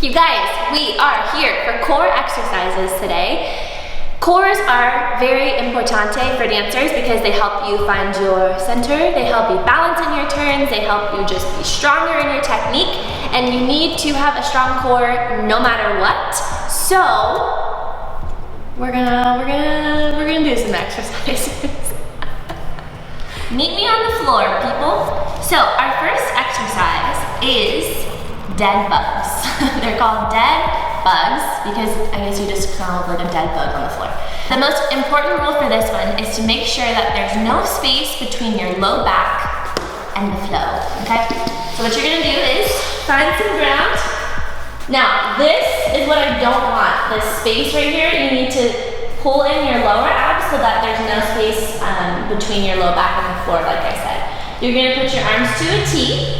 You guys, we are here for core exercises today. Cores are very importante for dancers because they help you find your center, they help you balance in your turns, they help you just be stronger in your technique, and you need to have a strong core no matter what. So, we're gonna do some exercises. Meet me on the floor, people. So, our first exercise is Deadbugs. They're called Deadbugs because I guess you just kind of look like a dead bug on the floor. The most important rule for this one is to make sure that there's no space between your low back and the flow, okay? So what you're gonna do is find some ground. Now, this is what I don't want. This space right here, you need to pull in your lower abs so that there's no space between your low back and the floor, like I said. You're gonna put your arms to a T.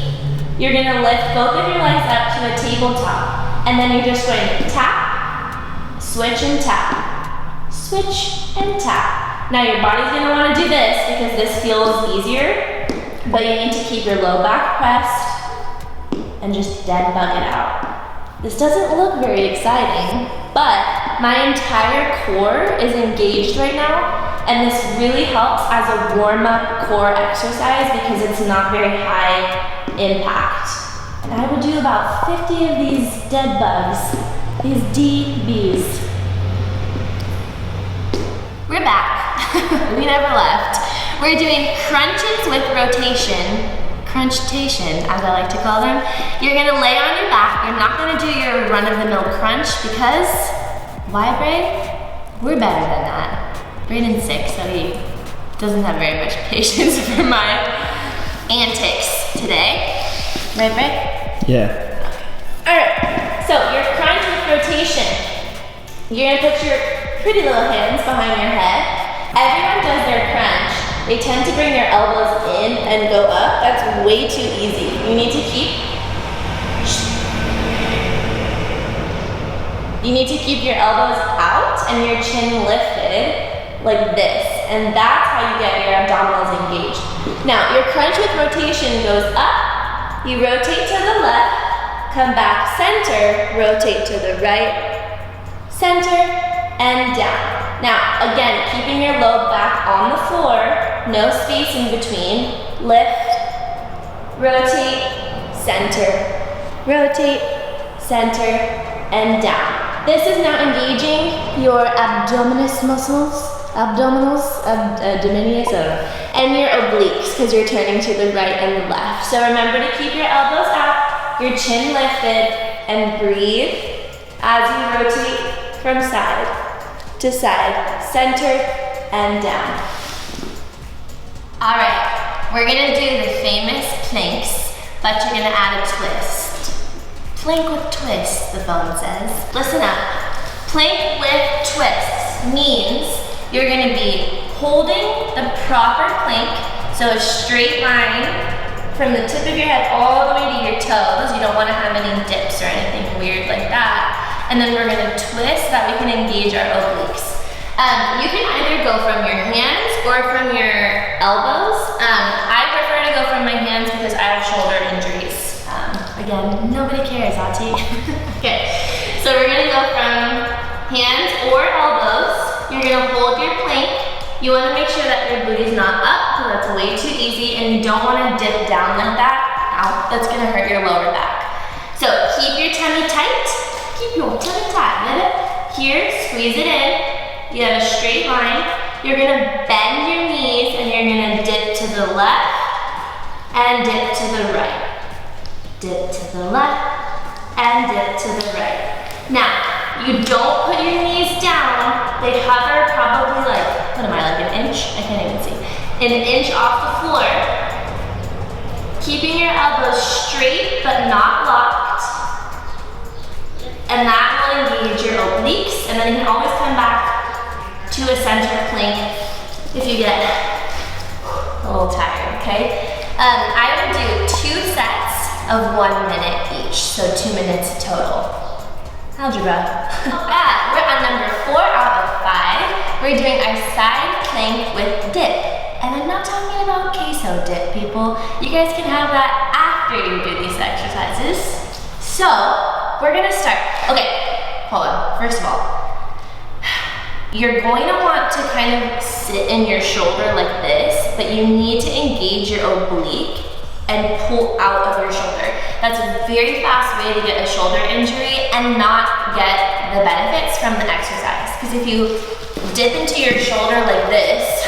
You're gonna lift both of your legs up to a tabletop, and then you're just going to tap, switch and tap, switch and tap. Now your body's gonna wanna do this because this feels easier, but you need to keep your low back pressed and just dead bug it out. This doesn't look very exciting, but my entire core is engaged right now, and this really helps as a warm-up core exercise because it's not very high impact. And I will do about 50 of these dead bugs, these DBs. We're back. We never left. We're doing crunches with rotation, crunchtation as I like to call them. You're gonna lay on your back. You're not gonna do your run-of-the-mill crunch because, why, Bray? We're better than that. Brayden's sick, so he doesn't have very much patience for my antics today. Right, Bray? Yeah. Okay. Alright, so your crunch with rotation. You're gonna put your pretty little hands behind your head. Everyone does their crunch. They tend to bring their elbows in and go up. That's way too easy. You need to keep your elbows out and your chin lifted like this. And that's how you get your abdominals engaged. Now, your crunch with rotation goes up, you rotate to the left, come back center, rotate to the right, center, and down. Now, again, keeping your low back on the floor, no space in between, lift, rotate, center, and down. This is now engaging your abdominis muscles, and your obliques because you're turning to the right and the left. So remember to keep your elbows out, your chin lifted, and breathe as you rotate from side to side, center, and down. All right, we're gonna do the famous planks, but you're gonna add a twist. Plank with twist, the phone says. Listen up. Plank with twists means you're gonna be holding the proper plank, so a straight line from the tip of your head all the way to your toes. You don't wanna have any dips or anything weird like that. And then we're gonna twist so that we can engage our obliques. You can either go from your hands or from your elbows. I prefer to go from my hands because I have shoulder injuries. Again, nobody cares, auti. Okay, so we're gonna go from hands or elbows. You're gonna hold your plank. You wanna make sure that your booty's not up because that's way too easy, and you don't wanna dip down like that. Ow, that's gonna hurt your lower back. So keep your tummy tight. Keep your tummy tight, let it. Here, squeeze it in. You have a straight line. You're gonna bend your knees and you're gonna dip to the left and dip to the right. Dip to the left and dip to the right. Now, you don't put your knees down. They hover probably like, what am I, like an inch? I can't even see. An inch off the floor. Keeping your elbows straight but not locked. And that will engage your obliques, and then you can always come back to a center plank if you get a little tired, okay? I would do 2 sets of 1 minute each, so 2 minutes total. Algebra. Not bad. We're on number 4 out of 5. We're doing our side plank with dip. And I'm not talking about queso dip, people. You guys can have that after you do these exercises. So, we're gonna start. Okay, hold on. First of all, you're going to want to kind of sit in your shoulder like this, but you need to engage your oblique and pull out of your shoulder. That's a very fast way to get a shoulder injury and not get the benefits from the exercise. Because if you dip into your shoulder like this,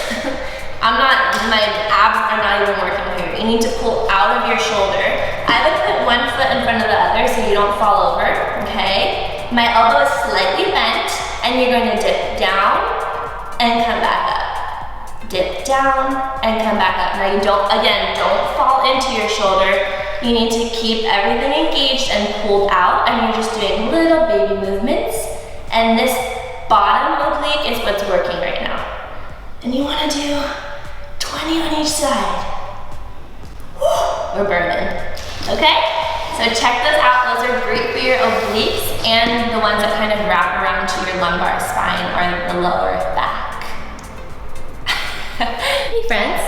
my abs are not even working here. You need to pull out of your shoulder. I would put one foot in front of the other so you don't fall over, okay? My elbow is slightly bent, and you're going to dip down and come back up. Dip down and come back up. Now you don't fall into your shoulder. You need to keep everything engaged and pulled out, and you're just doing little baby movements. And this bottom oblique is what's working right now. And you wanna do 20 on each side. Woo, we're burning, okay? So check those out. Those are great for your obliques and the ones that kind of wrap around to your lumbar spine or the lower back. Hey friends,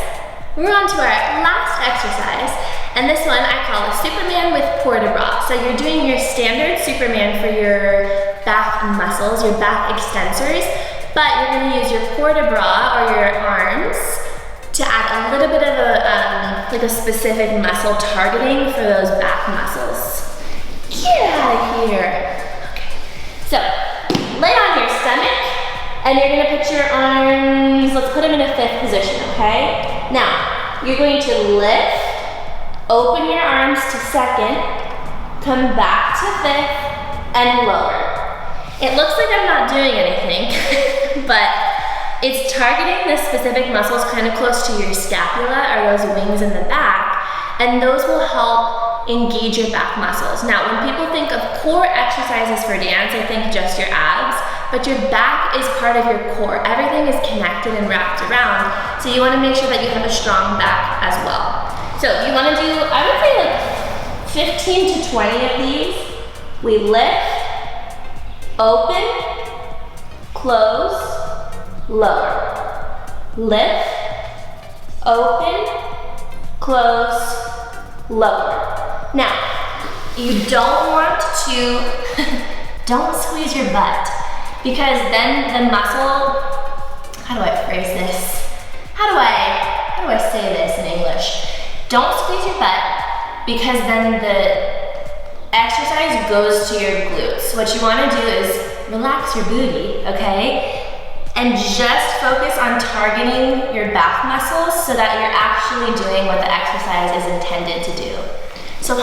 we're on to our last exercise, and this one I call a Superman with port de bras. So you're doing your standard Superman for your back muscles, your back extensors, but you're gonna use your port de bras or your arms to add a little bit of a specific muscle targeting for those back muscles. Get out of here. Okay, so lay on your stomach and you're gonna put your arms, let's put them in a fifth position, okay? Now, you're going to lift, open your arms to second, come back to fifth, and lower. It looks like I'm not doing anything, but it's targeting the specific muscles kind of close to your scapula or those wings in the back, and those will help engage your back muscles. Now, when people think of core exercises for dance, they think just your abs, but your back is part of your core. Everything is connected and wrapped around, so you want to make sure that you have a strong back as well. So you want to do, I would say like 15 to 20 of these. We lift, open, close, lower. Lift, open, close, lower. Now, you don't want to, don't squeeze your butt, because then the muscle, how do I phrase this? How do I say this in English? Don't squeeze your butt, because then the exercise goes to your glutes. What you want to do is relax your booty, okay? And just focus on targeting your back muscles so that you're actually doing what the exercise is intended to do. So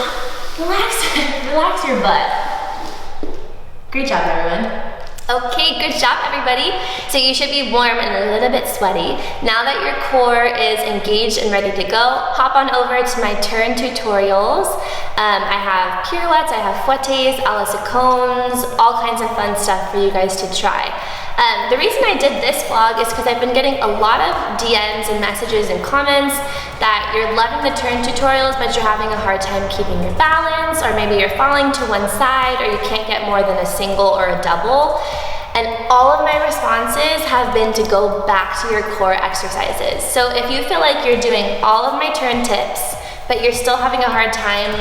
relax your butt. Great job, everyone. Okay, good job, everybody. So you should be warm and a little bit sweaty. Now that your core is engaged and ready to go, hop on over to my turn tutorials. I have pirouettes, I have fouettes, a la seconds, all kinds of fun stuff for you guys to try. The reason I did this vlog is because I've been getting a lot of DMs and messages and comments that you're loving the turn tutorials, but you're having a hard time keeping your balance, or maybe you're falling to one side, or you can't get more than a single or a double. And all of my responses have been to go back to your core exercises. So if you feel like you're doing all of my turn tips, but you're still having a hard time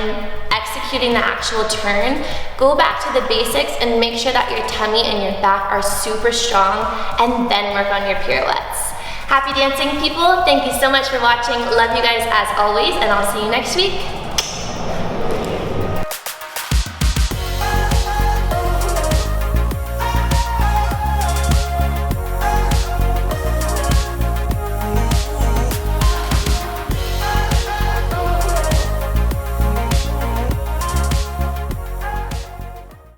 executing the actual turn, go back to the basics and make sure that your tummy and your back are super strong, and then work on your pirouettes. Happy dancing, people. Thank you so much for watching. Love you guys as always, and I'll see you next week.